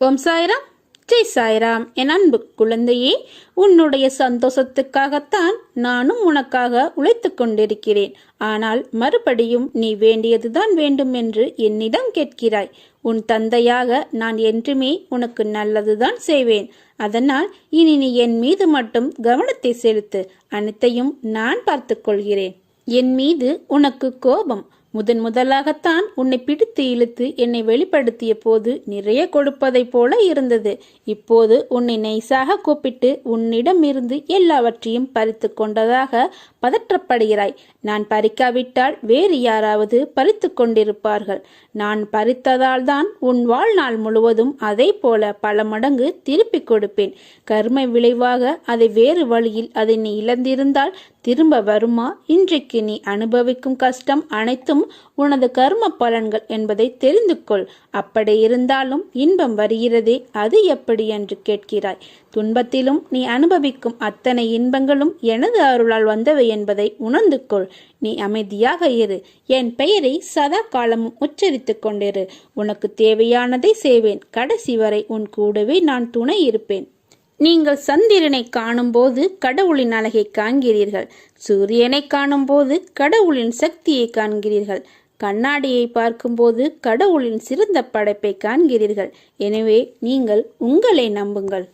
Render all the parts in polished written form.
ஓம் சாய்ராம், ஜெய் சாய்ராம். என் அன்பு குழந்தையே, உன்னுடைய சந்தோஷத்துக்காகத்தான் நானும் உனக்காக உழைத்து கொண்டிருக்கிறேன். ஆனால் மறுபடியும் நீ வேண்டியதுதான் வேண்டும் என்று என்னிடம் கேட்கிறாய். உன் தந்தையாக நான் என்றுமே உனக்கு நல்லதுதான் செய்வேன். அதனால் இனி நீ என் மீது மட்டும் கவனத்தை செலுத்து. அனைத்தையும் நான் பார்த்து கொள்கிறேன். என் மீது உனக்கு கோபம் முதலாகத்தான் உன்னை பிடித்து இழுத்து என்னை வெளிப்படுத்திய போது நிறைய கொடுப்பதை போல இருந்தது. இப்போது உன்னை நைசாக கூப்பிட்டு உன்னிடம் இருந்து எல்லாவற்றையும் பறித்து கொண்டதாக பதற்றப்படுகிறாய். நான் பறிக்காவிட்டால் வேறு யாராவது பறித்து கொண்டிருப்பார்கள். நான் பறித்ததால் தான் உன் வாழ்நாள் முழுவதும் அதை போல பல மடங்கு திருப்பி கொடுப்பேன். கர்ம விளைவாக அதை வேறு வழியில் அதை நீ இழந்திருந்தால் திரும்ப வருமா? இன்றைக்கு நீ அனுபவிக்கும் கஷ்டம் அனைத்தும் உனது கர்ம பலன்கள் என்பதை தெரிந்து கொள். அப்படி இருந்தாலும் இன்பம் வருகிறதே, அது எப்படி என்று கேட்கிறாய். துன்பத்திலும் நீ அனுபவிக்கும் அத்தனை இன்பங்களும் எனது அருளால் வந்தவை என்பதை உணர்ந்து கொள். நீ அமைதியாக இரு. என் பெயரை சதா காலமும் உச்சரித்துக் கொண்டிரு. உனக்கு தேவையானதை செய்வேன். கடைசி வரை உன் கூடவே நான் துணை இருப்பேன். நீங்கள் சந்திரனை காணும் போது கடவுளின் அழகை காண்கிறீர்கள். சூரியனை காணும் போது கடவுளின் சக்தியை காண்கிறீர்கள். கண்ணாடியை பார்க்கும்போது கடவுளின் சிறந்த படைப்பை காண்கிறீர்கள். எனவே நீங்கள் உங்களை நம்புங்கள்.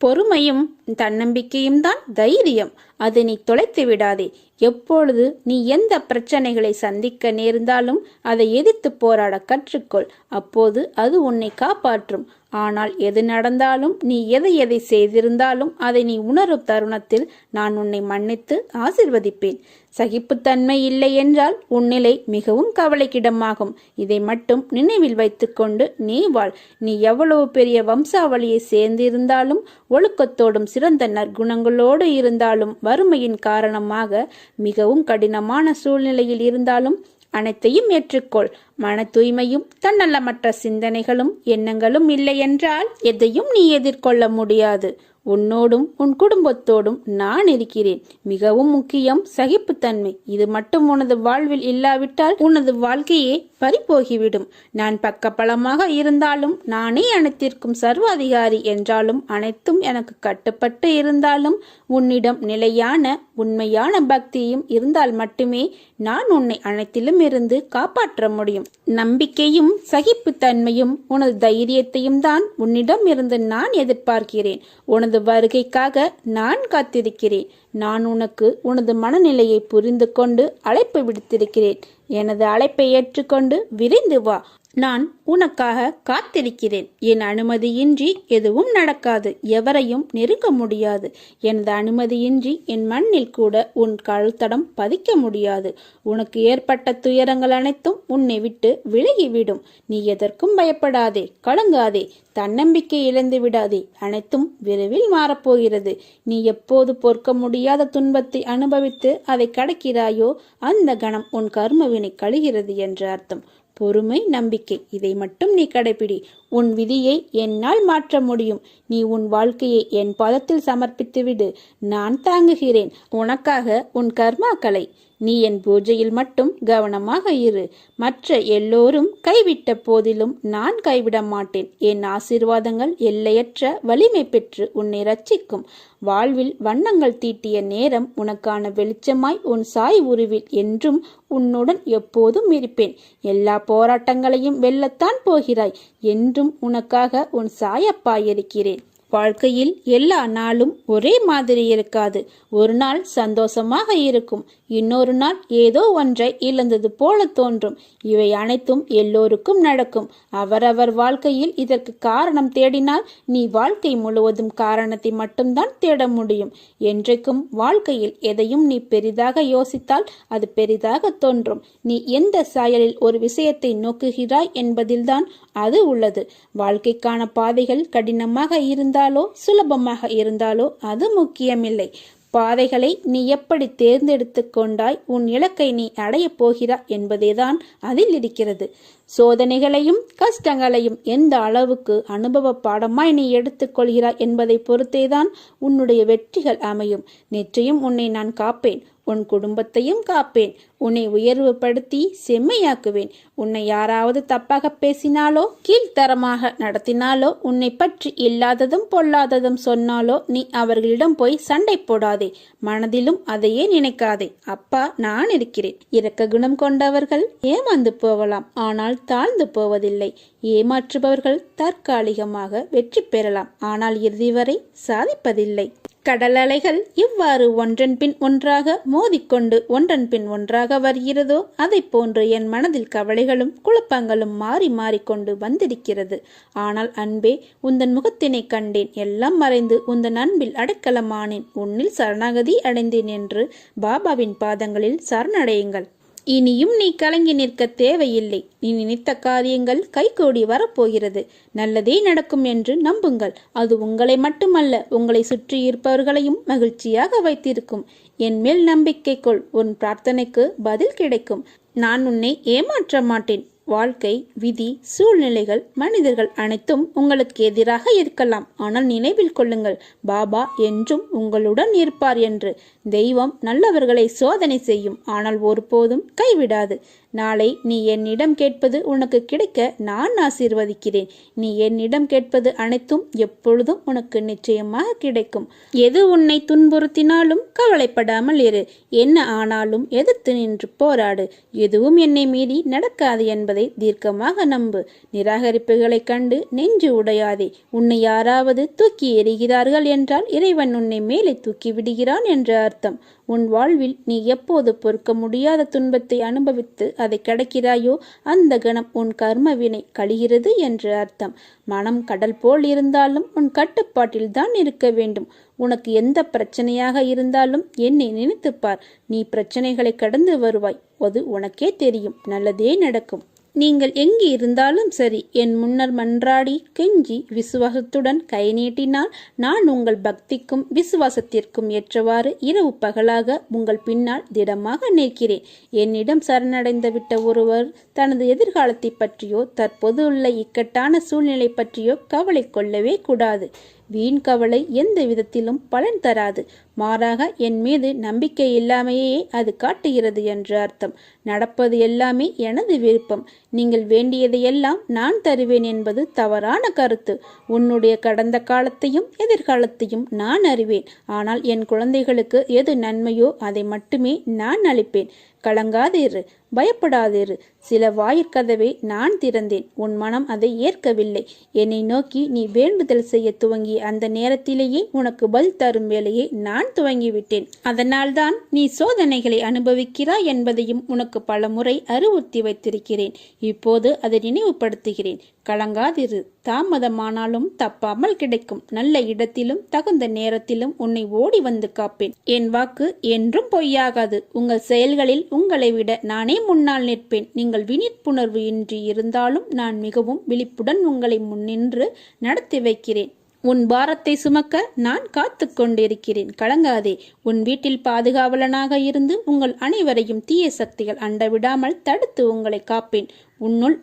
பொறுமையும் தன்னம்பிக்கையும் தான் தைரியம். அதை நீ தொலைத்து விடாதே. எப்பொழுது நீ எந்த பிரச்சனைகளை சந்திக்க நேர்ந்தாலும் அதை எதிர்த்து போராட கற்றுக்கொள். அப்போது அது உன்னை காப்பாற்றும். ஆனால் எது நடந்தாலும், நீ எதை செய்திருந்தாலும் அதை நீ உணரும் தருணத்தில் நான் உன்னை மன்னித்து ஆசிர்வதிப்பேன். சகிப்புத்தன்மை இல்லை என்றால் உன்னிலை மிகவும் கவலைக்கிடமாகும். இதை மட்டும் நினைவில் வைத்துக்கொண்டு நீ வாழ். நீ எவ்வளவு பெரிய வம்சாவளியை சேர்ந்திருந்தாலும், ஒழுக்கத்தோடும் சிறந்த நற்குணங்களோடு இருந்தாலும், வறுமையின் காரணமாக மிகவும் கடினமான சூழ்நிலையில் இருந்தாலும் அனைத்தையும் ஏற்றுக்கொள். மன தூய்மையும் தன்னலமற்ற சிந்தனைகளும் எண்ணங்களும் இல்லை என்றால் எதையும் நீ எதிர்கொள்ள முடியாது. உன்னோடும் உன் குடும்பத்தோடும் நான் இருக்கிறேன். மிகவும் முக்கியம் சகிப்புத்தன்மை. இது மட்டும் உனது வாழ்வில் இல்லாவிட்டால் உனது வாழ்க்கையே பறிபோகிவிடும். நான் பக்கபலமாக இருந்தாலும், நானே அனைத்திற்கும் சர்வாதிகாரி என்றாலும், அனைத்தும் எனக்கு கட்டுப்பட்டு இருந்தாலும், உன்னிடம் நிலையான உண்மையான பக்தியும் இருந்தால் மட்டுமே நான் உன்னை அனைத்திலும் இருந்து காப்பாற்ற முடியும். நம்பிக்கையும் சகிப்புத்தன்மையும் உனது தைரியத்தையும் தான் உன்னிடம் இருந்து நான் எதிர்பார்க்கிறேன். உனது வருகைக்காக நான் காத்திருக்கிறேன். நான் உனக்கு உனது மனநிலையை புரிந்து கொண்டு அழைப்பு விடுத்திருக்கிறேன். எனது அழைப்பை ஏற்றுக்கொண்டு விரைந்து வா. நான் உனக்காக காத்திருக்கிறேன். என் அனுமதியின்றி எதுவும் நடக்காது. எவரையும் நெருங்க முடியாது. எனது அனுமதியின்றி என் மண்ணில் கூட உன் கழுத்தடம் பதிக்க முடியாது. உனக்கு ஏற்பட்ட துயரங்கள் அனைத்தும் உன்னை விட்டு விலகிவிடும். நீ எதற்கும் பயப்படாதே, கலங்காதே, தன்னம்பிக்கை இழந்து விடாதே. அனைத்தும் விரைவில் மாறப்போகிறது. நீ எப்போது பொறுக்க முடியாத துன்பத்தை அனுபவித்து அதை கடக்கிறாயோ அந்த கணம் உன் கர்மவினை கழிகிறது என்று அர்த்தம். பொறுமை, நம்பிக்கை, இதை மட்டும் நீ கடைபிடி. உன் விதியை என்னால் மாற்ற முடியும். நீ உன் வாழ்க்கையை என் பாதத்தில் சமர்ப்பித்து விடு. நான் தாங்குகிறேன் உனக்காக உன் கர்மாக்களை. நீ என் பூஜையில் மட்டும் கவனமாக இரு. மற்ற எல்லோரும் கைவிட்ட போதிலும் நான் கைவிட மாட்டேன். என் ஆசீர்வாதங்கள் எல்லையற்ற வலிமை பெற்று உன்னை ரட்சிக்கும். வாழ்வில் வண்ணங்கள் தீட்டிய நேரம் உனக்கான வெளிச்சமாய் உன் சாய் உருவில் என்றும் உன்னுடன் எப்போதும் இருப்பேன். எல்லா போராட்டங்களையும் வெல்லத்தான் போகிறாய். என்றும் உனக்காக உன் சாயப்பா இருக்கிறேன். வாழ்க்கையில் எல்லா நாளும் ஒரே மாதிரி இருக்காது. ஒரு நாள் சந்தோஷமாக இருக்கும், இன்னொரு நாள் ஏதோ ஒன்றை இழந்தது போல தோன்றும். இவை அனைத்தும் எல்லோருக்கும் நடக்கும். அவரவர் வாழ்க்கையில் இதற்கு காரணம் தேடினால் நீ வாழ்க்கை முழுவதும் காரணத்தை மட்டும்தான் தேட முடியும். என்றைக்கும் வாழ்க்கையில் எதையும் நீ பெரிதாக யோசித்தால் அது பெரிதாக தோன்றும். நீ எந்த சாயலில் ஒரு விஷயத்தை நோக்குகிறாய் என்பதில்தான் அது உள்ளது. வாழ்க்கைக்கான பாதைகள் கடினமாக இருந்தால் சுலபமாக இருந்தாலோ அது முக்கியமில்லை. பாதைகளை நீ எப்படி தேர்ந்தெடுத்து கொண்டாய், உன் இலக்கை நீ அடையப் போகிறாய் என்பதேதான் அதில் இருக்கிறது. சோதனைகளையும் கஷ்டங்களையும் எந்த அளவுக்கு அனுபவ பாடமாய் நீ எடுத்துக்கொள்கிறாய் என்பதை பொறுத்தேதான் உன்னுடைய வெற்றிகள் அமையும். நிச்சயம் உன்னை நான் காப்பேன். உன் குடும்பத்தையும் காப்பேன். உன்னை உயர்வுபடுத்தி செம்மையாக்குவேன். உன்னை யாராவது தப்பாக பேசினாலோ கீழ்த்தரமாக நடத்தினாலோ உன்னை பற்றி இல்லாததும் பொல்லாததும் சொன்னாலோ நீ அவர்களிடம் போய் சண்டை போடாதே. மனதிலும் அதையே நினைக்காதே. அப்பா நான் இருக்கிறேன். இரக்க குணம் கொண்டவர்கள் ஏமாந்து போகலாம், ஆனால் தாழ்ந்து போவதில்லை. ஏமாற்றுபவர்கள் தற்காலிகமாக வெற்றி பெறலாம், ஆனால் இறுதி வரை சாதிப்பதில்லை. கடல் அலைகள் இவ்வாறு ஒன்றன் பின் ஒன்றாக மோதிக்கொண்டு ஒன்றன் பின் ஒன்றாக வருகிறதோ அதை போன்று என் மனதில் கவலைகளும் குழப்பங்களும் மாறி மாறிக்கொண்டு வந்திருக்கிறது. ஆனால் அன்பே, உந்தன் முகத்தினை கண்டேன், எல்லாம் மறைந்து உந்தன் அன்பில் அடைக்கலமானேன். உன்னில் சரணாகதி அடைந்தேன் என்று பாபாவின் பாதங்களில் சரணடையுங்கள். இனியும் நீ கலங்கி நிற்க தேவையில்லை. நீ நினைத்த காரியங்கள் கைகூடி வரப்போகிறது. நல்லதே நடக்கும் என்று நம்புங்கள். அது உங்களை மட்டுமல்ல, உங்களை சுற்றி இருப்பவர்களையும் மகிழ்ச்சியாக வைத்திருக்கும். என் மேல் நம்பிக்கை கொள். உன் பிரார்த்தனைக்கு பதில் கிடைக்கும். நான் உன்னை ஏமாற்ற மாட்டேன். வாழ்க்கை, விதி, சூழ்நிலைகள், மனிதர்கள் அனைத்தும் உங்களுக்கு எதிராக இருக்கலாம். ஆனால் நினைவில் கொள்ளுங்கள், பாபா என்றும் உங்களுடன் இருப்பார் என்று. தெய்வம் நல்லவர்களை சோதனை செய்யும், ஆனால் ஒருபோதும் கைவிடாது. நாளை நீ என்னிடம் கேட்பது உனக்கு கிடைக்க நான் ஆசீர்வதிக்கிறேன். நீ என்னிடம் கேட்பது அனைத்தும் எப்பொழுதும் உனக்கு நிச்சயமாக கிடைக்கும். எது உன்னை துன்புறுத்தினாலும் கவலைப்படாமல் இரு. என்ன ஆனாலும் எதிர்த்து நின்று போராடு. எதுவும் என்னை மீறி நடக்காது என்பதை தீர்க்கமாக நம்பு. நிராகரிப்புகளை கண்டு நெஞ்சு உடையாதே. உன்னை யாராவது தூக்கி எறிகிறார்கள் என்றால் இறைவன் உன்னை மேலே தூக்கி விடுகிறான் என்று அர்த்தம். உன் வாழ்வில் நீ எப்போது பொறுக்க முடியாத துன்பத்தை அனுபவித்து அதை கடக்கிறாயோ அந்த கணம் உன் கர்ம வினை கழிகிறது என்று அர்த்தம். மனம் கடல் போல் இருந்தாலும் உன் கட்டுப்பாட்டில் தான் இருக்க வேண்டும். உனக்கு எந்த பிரச்சனையாக இருந்தாலும் என்னை நினைத்துப்பார். நீ பிரச்சனைகளை கடந்து வருவாய். அது உனக்கே தெரியும். நல்லதே நடக்கும். நீங்கள் எங்கு இருந்தாலும் சரி, என் முன்னர் மன்றாடி கெஞ்சி விசுவாசத்துடன் கை நீட்டினால் நான் உங்கள் பக்திக்கும் விசுவாசத்திற்கும் ஏற்றவாறு இரவு பகலாக உங்கள் பின்னால் திடமாக நிற்கிறேன். என்னிடம் சரணடைந்து விட்ட ஒருவர் தனது எதிர்காலத்தை பற்றியோ தற்போது உள்ள இக்கட்டான சூழ்நிலை பற்றியோ கவலை கொள்ளவே கூடாது. வீண் கவலை எந்த விதத்திலும் பலன் தராது. மாறாக என் மீது நம்பிக்கை இல்லாமையே அது காட்டுகிறது என்று அர்த்தம். நடப்பது எல்லாமே எனது விருப்பம். நீங்கள் வேண்டியதையெல்லாம் நான் தருவேன் என்பது தவறான கருத்து. உன்னுடைய கடந்த காலத்தையும் எதிர்காலத்தையும் நான் அறிவேன். ஆனால் என் குழந்தைகளுக்கு எது நன்மையோ அதை மட்டுமே நான் அளிப்பேன். கலங்காதிரு, பயப்படாதிரு. சில வாயிற்கதவை நான் திறந்தேன். உன் மனம் அதை ஏற்கவில்லை. என்னை நோக்கி நீ வேண்டுதல் செய்ய துவங்கிய அந்த நேரத்திலேயே உனக்கு பதில் தரும் வேலையை நான் துவங்கிவிட்டேன். அதனால்தான் நீ சோதனைகளை அனுபவிக்கிறாய் என்பதையும் உனக்கு பல முறை அறிவுறுத்தி வைத்திருக்கிறேன். இப்போது அதை நினைவுபடுத்துகிறேன். கலங்காதிரு. தாமதமானாலும் தப்பாமல் கிடைக்கும். நல்ல இடத்திலும் தகுந்த நேரத்திலும் உன்னை ஓடி வந்து காப்பேன். என் வாக்கு என்றும் பொய்யாகாது. உங்கள் செயல்களில் உங்களை விட நானே முன்னால் நிற்பேன். நீங்கள் விழிப்புணர்வு இன்றி இருந்தாலும் நான் மிகவும் விழிப்புடன் உங்களை முன்னின்று நடத்தி வைக்கிறேன். உன் பாரத்தை சுமக்க நான் காத்து கொண்டிருக்கிறேன். கலங்காதே. உன் வீட்டில் பாதுகாவலனாக இருந்து உங்கள் அனைவரையும் தீய சக்திகள் அண்டவிடாமல் தடுத்து உங்களை காப்பேன்.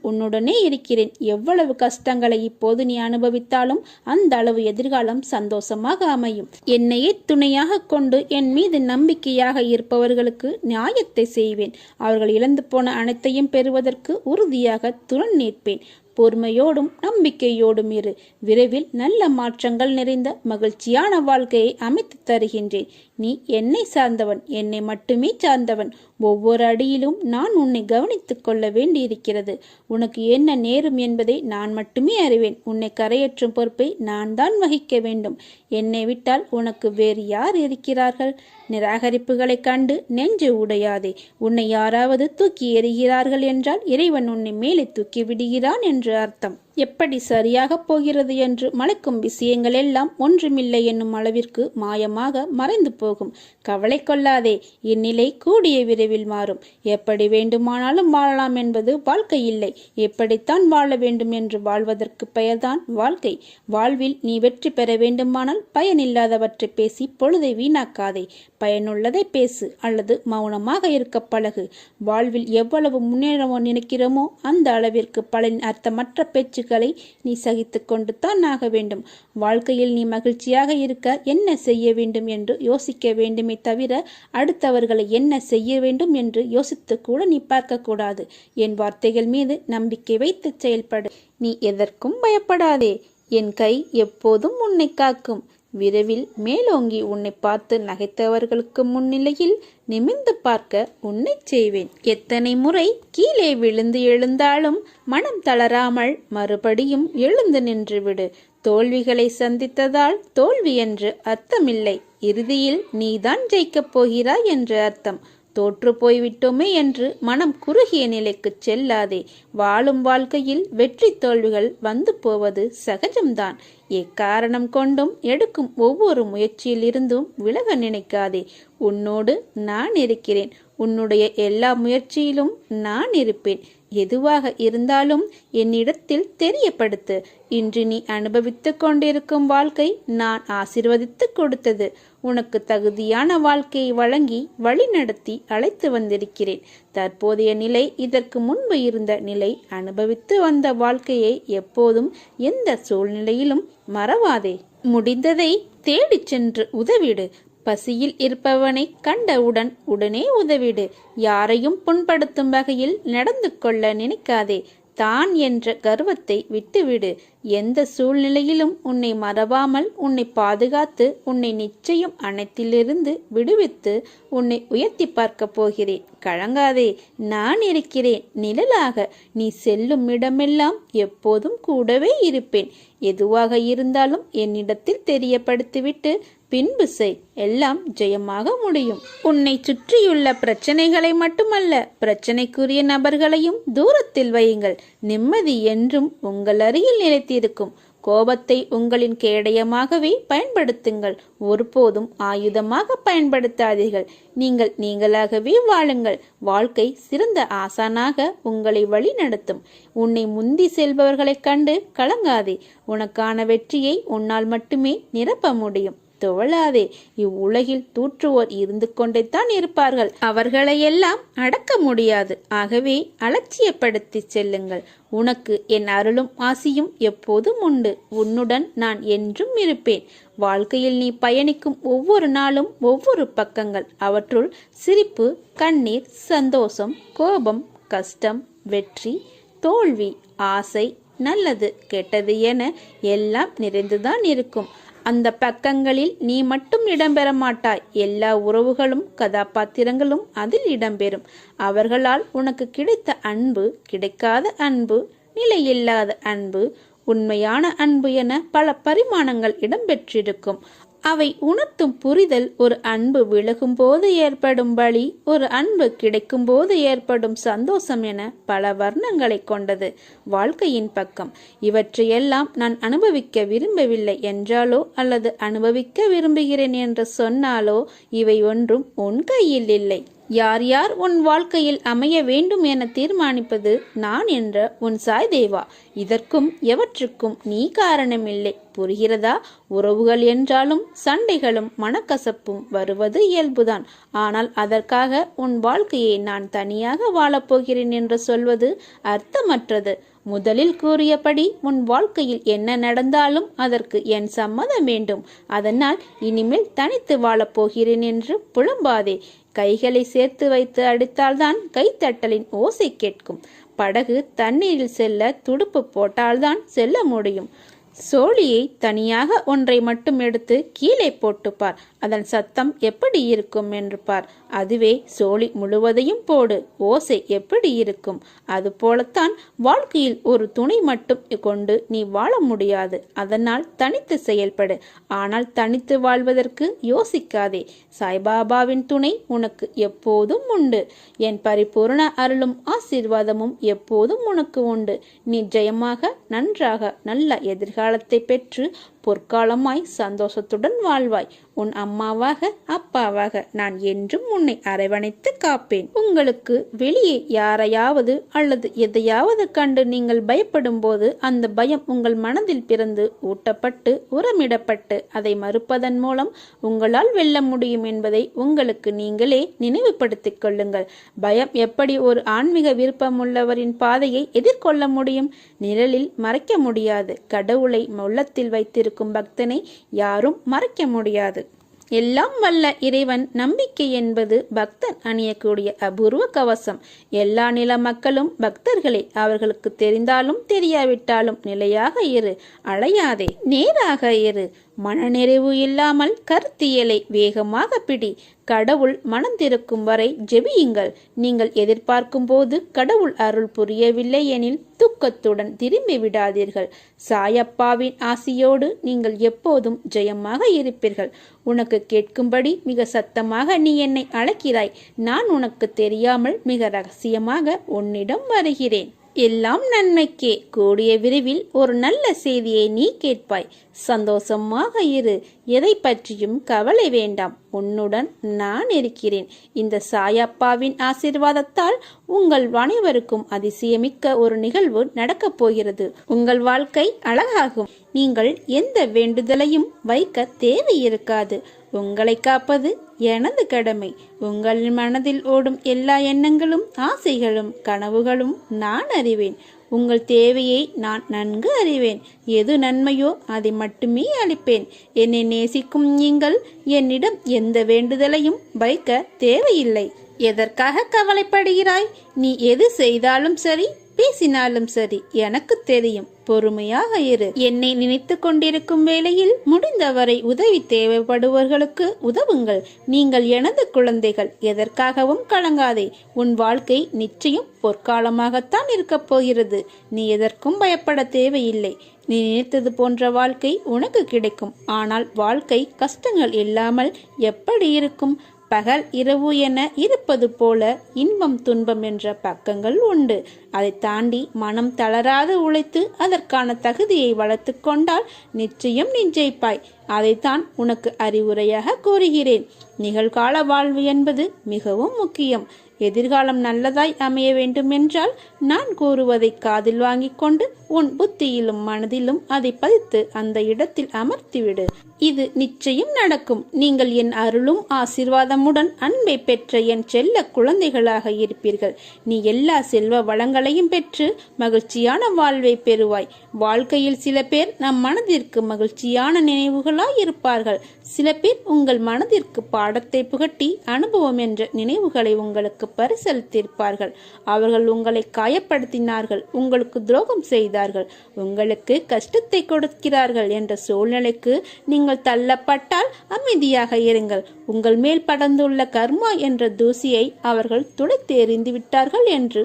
உன்னுடனே இருக்கிறேன். எவ்வளவு கஷ்டங்களை இப்போது நீ அனுபவித்தாலும் அந்த அளவு எதிர்காலம் சந்தோஷமாக அமையும். என்னையே துணையாக கொண்டு என் மீது நம்பிக்கையாக இருப்பவர்களுக்கு நியாயத்தை செய்வேன். அவர்கள் இழந்து போன அனைத்தையும் பெறுவதற்கு உறுதியாக துணை நிற்பேன். பொறுமையோடும் நம்பிக்கையோடும் இரு. விரைவில் நல்ல மாற்றங்கள் நிறைந்த மகிழ்ச்சியான வாழ்க்கையை அமைத்து தருகின்றேன். நீ என்னை சார்ந்தவன், என்னை மட்டுமே சார்ந்தவன். ஒவ்வொரு அடியிலும் நான் உன்னை கவனித்துக் கொள்ள வேண்டியிருக்கிறது. உனக்கு என்ன நேரும் என்பதை நான் மட்டுமே அறிவேன். உன்னை கரையேற்றும் பொறுப்பை நான் தான் வகிக்க வேண்டும். என்னை விட்டால் உனக்கு வேறு யார் இருக்கிறார்கள்? நிராகரிப்புகளை கண்டு நெஞ்சு உடையாதே. உன்னை யாராவது தூக்கி எறிகிறார்கள் என்றால் இறைவன் உன்னை மேலே தூக்கி விடுகிறான் என்று அர்த்தம். எப்படி சரியாக போகிறது என்று மலைக்கும் விஷயங்கள் எல்லாம் ஒன்றுமில்லை என்னும் அளவிற்கு மாயமாக மறைந்து போகும். கவலை கொள்ளாதே. இந்நிலை கூடிய விரைவில் மாறும். எப்படி வேண்டுமானாலும் வாழலாம் என்பது வாழ்க்கை இல்லை. எப்படித்தான் வாழ வேண்டும் என்று வாழ்வதற்கு பெயர்தான் வாழ்க்கை. வாழ்வில் நீ வெற்றி பெற வேண்டுமானால் பயனில்லாதவற்றை பேசி பொழுதை வீணாக்காதே. பயனுள்ளதை பேசு அல்லது மௌனமாக இருக்க பழகு. வாழ்வில் எவ்வளவு முன்னேற நினைக்கிறோமோ அந்த அளவிற்கு பலன் அர்த்தமற்ற பேச்சுக்கள் தோல்விகளை நீ சகித்து கொண்டு தான் ஆக வேண்டும். வாழ்க்கையில் நீ மகிழ்ச்சியாக இருக்க என்ன செய்ய வேண்டும் என்று யோசிக்க வேண்டுமே தவிர அடுத்தவர்களை என்ன செய்ய வேண்டும் என்று யோசித்து கூட நீ பார்க்கக்கூடாது. என் வார்த்தைகள் மீது நம்பிக்கை வைத்து செயல்படு. நீ எதற்கும் பயப்படாதே. என் கை எப்போதும் உன்னை காக்கும். விரைவில் மேலோங்கி உன்னை பார்த்து நகைத்தவர்களுக்கு முன்னிலையில் நிமிர்ந்து பார்க்க உன்னை செய்வேன். எத்தனை முறை கீழே விழுந்து எழுந்தாலும் மனம் தளராமல் மறுபடியும் எழுந்து நின்று விடு. தோல்விகளை சந்தித்ததால் தோல்வி என்று அர்த்தமில்லை. இறுதியில் நீதான் ஜெயிக்கப் போகிறாய் என்று அர்த்தம். தோற்று போய்விட்டோமே என்று மனம் குறுகிய நிலைக்கு செல்லாதே. வாழும் வாழ்க்கையில் வெற்றி தோல்விகள் வந்து போவது சகஜம்தான். எக்காரணம் கொண்டும் எடுக்கும் ஒவ்வொரு முயற்சியிலிருந்தும் விலக நினைக்காதே. உன்னோடு நான் இருக்கிறேன். உன்னுடைய எல்லா முயற்சியிலும் நான் இருப்பேன். எதுவாக இருந்தாலும் என்னிடத்தில் தெரியப்படுத்து. இன்று நீ அனுபவித்து கொண்டிருக்கும் வாழ்க்கை நான் ஆசீர்வதித்து கொடுத்தது. உனக்கு தகுதியான வாழ்க்கையை வழங்கி வழிநடத்தி அழைத்து வந்திருக்கிறேன். தற்போதைய நிலை இதற்கு முன்பு இருந்த நிலை. அனுபவித்து வந்த வாழ்க்கையை எப்போதும் எந்த சூழ்நிலையிலும் மறவாதே. முடிந்ததை தேடிச் சென்று உதவிடு. பசியில் இருப்பவனை கண்டவுடன் உடனே உதவிடு. யாரையும் புண்படுத்தும் வகையில் நடந்து கொள்ள நினைக்காதே. தான் என்ற கர்வத்தை விட்டுவிடு. எந்த சூழ்நிலையிலும் உன்னை மறவாமல் உன்னை பாதுகாத்து உன்னை நிச்சயம் அனைத்திலிருந்து விடுவித்து உன்னை உயர்த்தி பார்க்க போகிறேன். கலங்காதே, நான் இருக்கிறேன் நிழலாக. நீ செல்லும் இடமெல்லாம் எப்போதும் கூடவே இருப்பேன். எதுவாக இருந்தாலும் என்னிடத்தில் தெரியப்படுத்திவிட்டு பின்பு செய். எல்லாம் ஜெயமாக முடியும். உன்னை சுற்றியுள்ள பிரச்சனைகளை மட்டுமல்ல, பிரச்சனைக்குரிய நபர்களையும் தூரத்தில் வையுங்கள். நிம்மதி என்றும் உங்கள் அருகில் நிலைத்திருக்கும். கோபத்தை உங்களின் கேடயமாகவே பயன்படுத்துங்கள். ஒருபோதும் ஆயுதமாக பயன்படுத்தாதீர்கள். நீங்கள் நீங்களாகவே வாழுங்கள். வாழ்க்கை சிறந்த ஆசானாக உங்களை வழி நடத்தும். உன்னை முந்தி செல்பவர்களைக் கண்டு கலங்காதே. உனக்கான வெற்றியை உன்னால் மட்டுமே நிரப்ப முடியும். துவளாதே. இவ்வுலகில் தூற்றுவோர் இருந்து கொண்டே தான் இருப்பார்கள். அவர்களையெல்லாம் அடக்க முடியாது. ஆகவே அலட்சியப்படுத்தி செல்லுங்கள். உனக்கு என் அருளும் ஆசியும் எப்போதும் உண்டு. உன்னுடன் நான் என்றும் இருப்பேன். வாழ்க்கையில் நீ பயணிக்கும் ஒவ்வொரு நாளும் ஒவ்வொரு பக்கங்கள். அவற்றுள் சிரிப்பு, கண்ணீர், சந்தோஷம், கோபம், கஷ்டம், வெற்றி, தோல்வி, ஆசை, நல்லது, கெட்டது என எல்லாம் நிறைந்துதான் இருக்கும். அந்த பக்கங்களில் நீ மட்டும் இடம்பெற மாட்டாய். எல்லா உறவுகளும் கதாபாத்திரங்களும் அதில் இடம்பெறும். அவர்களால் உனக்கு கிடைத்த அன்பு, கிடைக்காத அன்பு, நிலையில்லாத அன்பு, உண்மையான அன்பு என பல பரிமாணங்கள் இடம்பெற்றிருக்கும். அவை உணர்த்தும் புரிதல் ஒரு அன்பு விலகும் போது ஏற்படும் வலி, ஒரு அன்பு கிடைக்கும் போது ஏற்படும் சந்தோஷம் என பல வர்ணங்களை கொண்டது வாழ்க்கையின் பக்கம். இவற்றையெல்லாம் நான் அனுபவிக்க விரும்பவில்லை என்றாலோ அல்லது அனுபவிக்க விரும்புகிறேன் என்று சொன்னாலோ இவை ஒன்றும் உன் கையில் இல்லை. யார் யார் உன் வாழ்க்கையில் அமைய வேண்டும் என தீர்மானிப்பது நான் என்ற உன் சாய் தேவா. இதற்கும் எவற்றுக்கும் நீ காரணமில்லை. புரிகிறதா? உறவுகள் என்றாலும் சண்டைகளும் மனக்கசப்பும் வருவது இயல்புதான். ஆனால் அதற்காக உன் வாழ்க்கையை நான் தனியாக வாழப்போகிறேன் என்று சொல்வது அர்த்தமற்றது. முதலில் கூறியபடி உன் வாழ்க்கையில் என்ன நடந்தாலும் அதற்கு என் சம்மதம் வேண்டும். அதனால் இனிமேல் தனித்து வாழப்போகிறேன் என்று புலம்பாதே. கைகளை சேர்த்து வைத்து அடித்தால்தான் கைத்தட்டலின் ஓசை கேட்கும். படகு தண்ணீரில் செல்ல துடுப்பு போட்டால்தான் செல்ல முடியும். சோழியை தனியாக ஒன்றை மட்டும் எடுத்து கீழே போட்டுப்பார். அதன் சத்தம் எப்படி இருக்கும் என்று பார். அதுவே சோழி முழுவதையும் போடு, ஓசை எப்படி இருக்கும்? அது போலத்தான் வாழ்க்கையில் ஒரு துணை மட்டும் கொண்டு நீ வாழ முடியாது. அதனால் தனித்து செயல்படு. ஆனால் தனித்து வாழ்வதற்கு யோசிக்காதே. சாய்பாபாவின் துணை உனக்கு எப்போதும் உண்டு. என் பரிபூர்ண அருளும் ஆசீர்வாதமும் எப்போதும் உனக்கு உண்டு. நீ ஜெயமாக, நன்றாக, நல்ல எதிர்காலத்தை பெற்று பொற்காலமாய் சந்தோஷத்துடன் வாழ்வாய். உன் அம்மாவாக அப்பாவாக நான் என்றும் உன்னை அரவணைத்து காப்பேன். உங்களுக்கு வெளியே யாரையாவது அல்லது எதையாவது கண்டு நீங்கள் பயப்படும் போது அந்த பயம் உங்கள் மனதில் பிறந்து ஊட்டப்பட்டு உரமிடப்பட்டு அதை மறுப்பதன் மூலம் உங்களால் வெல்ல முடியும் என்பதை உங்களுக்கு நீங்களே நினைவுபடுத்திக் கொள்ளுங்கள். பயம் எப்படி ஒரு ஆன்மீக விருப்பமுள்ளவரின் பாதையை எதிர்கொள்ள முடியும்? நிழலில் மறைக்க முடியாது. கடவுளை உள்ளத்தில் வைத்திருக்கும் பக்தனை யாரும் மறைக்க முடியாது. எல்லாம் வல்ல இறைவன் நம்பிக்கை என்பது பக்தன் அணியக்கூடிய அபூர்வ கவசம். எல்லா நில மக்களும் பக்தர்களே. அவர்களுக்கு தெரிந்தாலும் தெரியாவிட்டாலும் நிலையாக இரு, அலையாதே, நேராக இரு. மனநிறைவு இல்லாமல் கருத்தியலை வேகமாக பிடி. கடவுள் மனந்திருக்கும் வரை ஜெபியுங்கள். நீங்கள் எதிர்பார்க்கும் போது கடவுள் அருள் புரியவில்லை எனில் துக்கத்துடன் திரும்பி விடாதீர்கள். சாயப்பாவின் ஆசியோடு நீங்கள் எப்போதும் ஜெயமாக இருப்பீர்கள். உனக்கு கேட்கும்படி மிக சத்தமாக நீ என்னை அழைக்கிறாய். நான் உனக்கு தெரியாமல் மிக ரகசியமாக உன்னிடம் வருகிறேன். எல்லாம் நன்மைக்கே. கூடிய விரைவில் ஒரு நல்ல செய்தியை நீ கேட்பாய். சந்தோஷமாக இரு. எதை பற்றியும் கவலை வேண்டாம். உன்னுடன் நான் இருக்கிறேன். இந்த சாயப்பாவின் ஆசீர்வாதத்தால் உங்கள் அனைவருக்கும் அதிசயமிக்க ஒரு நிகழ்வு நடக்கப் போகிறது. உங்கள் வாழ்க்கை அழகாகும். நீங்கள் எந்த வேண்டுதலையும் வைக்க தேவை இருக்காது. உங்களை காப்பது எனது கடமை. உங்கள் மனதில் ஓடும் எல்லா எண்ணங்களும் ஆசைகளும் கனவுகளும் நான் அறிவேன். உங்கள் தேவையை நான் நன்கு அறிவேன். எது நன்மையோ அதை மட்டுமே அளிப்பேன். என்னை நேசிக்கும் நீங்கள் என்னிடம் எந்த வேண்டுதலையும் வைக்க தேவையில்லை. எதற்காக கவலைப்படுகிறாய்? நீ எது செய்தாலும் சரி, பேசினாலும் சரி, எனக்கு தெரியும். பொறுமையாக இரு. என்னை நினைத்து கொண்டிருக்கும் வேளையில் முடிந்தவரை உதவி தேவைப்படுவர்களுக்கு உதவுங்கள். நீங்கள் எனது குழந்தைகள். எதற்காகவும் கலங்காதே. உன் வாழ்க்கை நிச்சயம் பொற்காலமாகத்தான் இருக்கப் போகிறது. நீ எதற்கும் பயப்பட தேவையில்லை. நீ நினைத்தது போன்ற வாழ்க்கை உனக்கு கிடைக்கும். ஆனால் வாழ்க்கை கஷ்டங்கள் இல்லாமல் எப்படி இருக்கும்? பகல் இரவு என இருப்பது போல இன்பம் துன்பம் என்ற பக்கங்கள் உண்டு. அதை தாண்டி மனம் தளராது உழைத்து அதற்கான தகுதியை வளர்த்து கொண்டால் நிச்சயம் நீ ஜெயிப்பாய். அதைத்தான் உனக்கு அறிவுரையாக கூறுகிறேன். நிகழ்கால வாழ்வு என்பது மிகவும் முக்கியம். எதிர்காலம் நல்லதாய் அமைய வேண்டும் என்றால் நான் கூறுவதை காதில் வாங்கி கொண்டு உன் புத்தியிலும் மனதிலும் அதை பதித்து அந்த இடத்தில் அமர்த்திவிடு. இது நிச்சயம் நடக்கும். நீங்கள் என் அருளும் ஆசீர்வாதமுடன் அன்பை பெற்ற என் செல்ல குழந்தைகளாக இருப்பீர்கள். நீ எல்லா செல்வ வளங்களையும் பெற்று மகிழ்ச்சியான வாழ்வை பெறுவாய். வாழ்க்கையில் சில பேர் நம் மனதிற்கு மகிழ்ச்சியான நினைவுகளாய் இருப்பார்கள். சில பேர் உங்கள் மனதிற்கு பாடத்தை புகட்டி அனுபவம் என்ற நினைவுகளை உங்களுக்கு பரிசளித்திருப்பார்கள். அவர்கள் உங்களை காயப்படுத்தினார்கள், உங்களுக்கு துரோகம் செய்தார்கள், உங்களுக்கு கஷ்டத்தை கொடுக்கிறார்கள் என்ற சூழ்நிலைக்கு நீங்கள் தள்ளப்பட்டால் அமைதியாக இருங்கள். உங்கள் மேல் படர்ந்துள்ள கர்மா என்ற தூசியை அவர்கள் துடைத்து எறிந்து விட்டார்கள் என்று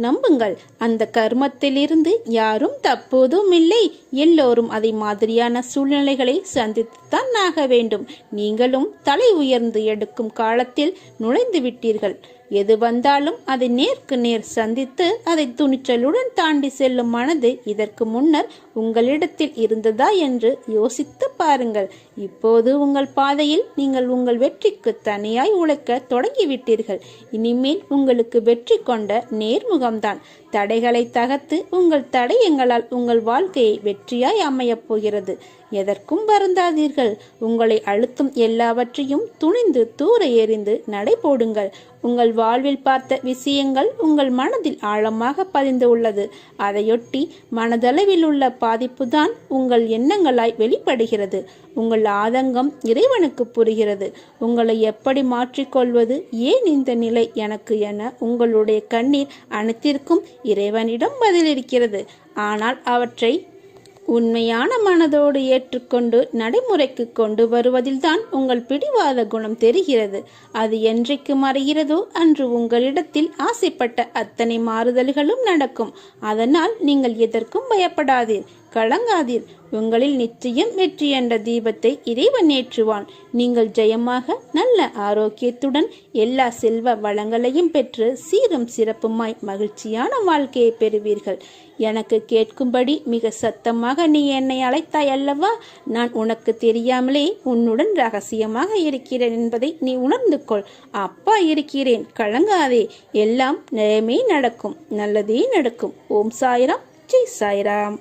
நம்புங்கள். அந்த கர்மத்திலிருந்து யாரும் தப்புவதும் இல்லை. எல்லோரும் அதை மாதிரியான சூழ்நிலைகளை சந்தித்துத்தான் ஆக வேண்டும். நீங்களும் தலை உயர்ந்து எடுக்கும் காலத்தில் நுழைந்து விட்டீர்கள். எது வந்தாலும் அதை நேருக்கு நேர் சந்தித்து அதை துணிச்சலுடன் தாண்டி செல்லும் மனது இதற்கு முன்னர் உங்களிடத்தில் இருந்ததா என்று யோசித்து பாருங்கள். இப்போது உங்கள் பாதையில் நீங்கள் உங்கள் வெற்றிக்கு தனியாய் உழைக்க தொடங்கிவிட்டீர்கள். இனிமேல் உங்களுக்கு வெற்றி கொண்ட நேர்முகம்தான். தடைகளை தகர்த்து உங்கள் தடயங்களால் உங்கள் வாழ்க்கையை வெற்றியாய் அமையப் போகிறது. எதற்கும் வருந்தாதீர்கள். உங்களை அழுத்தும் எல்லாவற்றையும் துணிந்து தூர எறிந்து நடை போடுங்கள். உங்கள் வாழ்வில் பார்த்த விஷயங்கள் உங்கள் மனதில் ஆழமாக பதிந்து உள்ளது. அதையொட்டி மனதளவில் உள்ள பாதிப்புதான் உங்கள் எண்ணங்களாய் வெளிப்படுகிறது. உங்கள் ஆதங்கம் இறைவனுக்கு புரிகிறது. உங்களை எப்படி மாற்றிக்கொள்வது, ஏன் இந்த நிலை எனக்கு என உங்களுடைய கண்ணீர் அனைத்திற்கும் இறைவனிடம் பதிலிருக்கிறது. ஆனால் அவற்றை உண்மையான மனதோடு ஏற்றுக்கொண்டு நடைமுறைக்கு கொண்டு வருவதில்தான் உங்கள் பிடிவாத குணம் தெரிகிறது. அது என்றைக்கு மறைகிறதோ அன்று உங்களிடத்தில் ஆசைப்பட்ட அத்தனை மாறுதல்களும் நடக்கும். அதனால் நீங்கள் எதற்கும் பயப்படாதீர். கலங்காதீர். உங்களில் நிச்சயம் வெற்றி என்ற தீபத்தை இறைவன் ஏற்றுவான். நீங்கள் ஜெயமாக நல்ல ஆரோக்கியத்துடன் எல்லா செல்வ வளங்களையும் பெற்று சீரும் சிறப்புமாய் மகிழ்ச்சியான வாழ்க்கையை பெறுவீர்கள். எனக்கு கேட்கும்படி மிக சத்தமாக நீ என்னை அழைத்தாய் அல்லவா? நான் உனக்கு தெரியாமலே உன்னுடன் ரகசியமாக இருக்கிறேன் என்பதை நீ உணர்ந்து கொள். அப்பா இருக்கிறேன், கலங்காதே. எல்லாம் நேர்மே நடக்கும், நல்லதே நடக்கும். ஓம் சாய்ராம், ஜெய் சாய்ராம்.